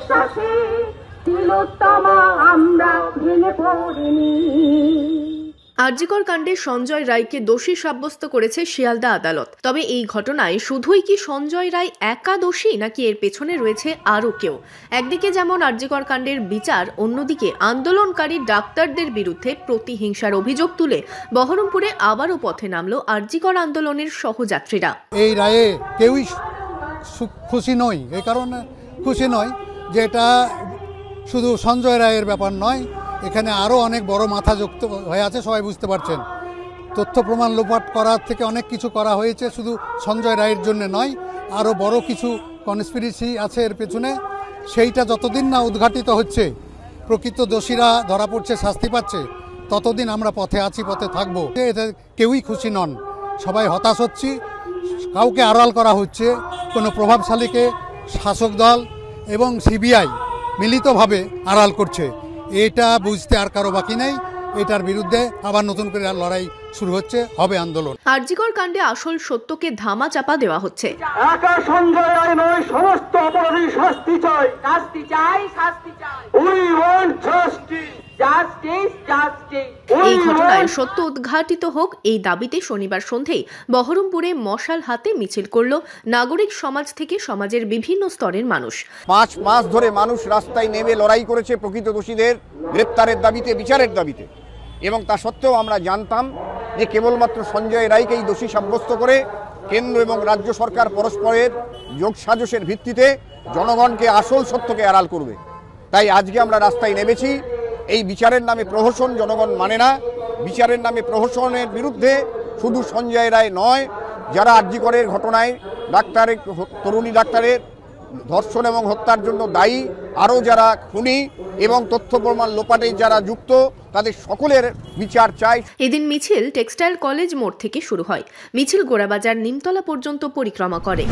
বিশ্বাসে তিলোত্তমা আমরা ভেঙে পড়িনি। আরজিকর কাণ্ডে সঞ্জয় রায়কে দোষী সাব্যস্ত করেছে শিয়ালদা আদালত। তবে এই ঘটনায় শুধুই কি সঞ্জয় রায় একা দোষী, নাকি এর পেছনে রয়েছে আরও কেউ? একদিকে যেমন আরজিকর কাণ্ডের বিচার, অন্যদিকে আন্দোলনকারী ডাক্তারদের বিরুদ্ধে প্রতিহিংসার অভিযোগ তুলে বহরমপুরে আবারও পথে নামল আরজিকর আন্দোলনের সহযাত্রীরা। এই রায়ে কেউই খুশি নয়। এই কারণে খুশি নয় যে এটা শুধু সঞ্জয় রায়ের ব্যাপার নয়, এখানে আরও অনেক বড় মাথা যুক্ত হয়ে আছে। সবাই বুঝতে পারছেন, তথ্য প্রমাণ লোপাট করার থেকে অনেক কিছু করা হয়েছে, শুধু সঞ্জয় রায়ের জন্য নয়, আরও বড় কিছু কনস্পিরেসি আছে এর পেছনে। সেইটা যতদিন না উদ্ঘাটিত হচ্ছে, প্রকৃত দোষীরা ধরা পড়ছে, শাস্তি পাচ্ছে, ততদিন আমরা পথে আছি, পথে থাকবো। এতে কেউই খুশি নন, সবাই হতাশ হচ্ছি। কাউকে আড়াল করা হচ্ছে, কোনো প্রভাবশালীকে শাসক দল এবং সিবিআই মিলিতভাবে আড়াল করছে। এটা বুঝতে আর কারো বাকি নেই। এটার বিরুদ্ধে আবার নতুন করে লড়াই শুরু হচ্ছে, হবে আন্দোলন। আরজিকর কাণ্ডে আসল সত্যকে ধামা চাপা দেওয়া হচ্ছে। একা সঞ্জয় রায় নয়, সমস্ত অপরাধী শাস্তি চাই, শাস্তি চাই, শাস্তি চাই। We want justice, justice, justice. এই ঘটনায় সত্য উদ্ঘাটিত হোক, এই দাবিতে শনিবার সন্ধ্যায় বহরমপুরে মশাল হাতে মিছিল করল নাগরিক সমাজ থেকে সমাজের বিভিন্ন স্তরের মানুষ। 5 মাস ধরে মানুষ রাস্তায় নেমে লড়াই করেছে প্রকৃত দোষীদের গ্রেপ্তারের দাবিতে, বিচারের দাবিতে। এবং তা সত্ত্বেও আমরা জানতাম যে কেবলমাত্র সঞ্জয় রায়কেই দোষী সাব্যস্ত করে কেন্দ্র এবং রাজ্য সরকার পরস্পরের যোগসাজশের ভিত্তিতে জনগণকে আসল সত্যকে আড়াল করবে। তাই আজকে আমরা রাস্তায় নেমেছি। এই বিচারের নামে প্রহসন জনগণ মানে না। বিচারের নামে প্রহসনের বিরুদ্ধে শুধু সঞ্জয় রায় নয়, যারা আরজিকরের ঘটনায় তরুণী ডাক্তারের ধর্ষণ এবং হত্যার জন্য দায়ী, আরও যারা খুনি এবং তথ্য প্রমাণ লোপাটে যারা যুক্ত, তাদের সকলের বিচার চাই। এদিন মিছিল টেক্সটাইল কলেজ মোড় থেকে শুরু হয়। মিছিল গোড়াবাজার নিমতলা পর্যন্ত পরিক্রমা করে।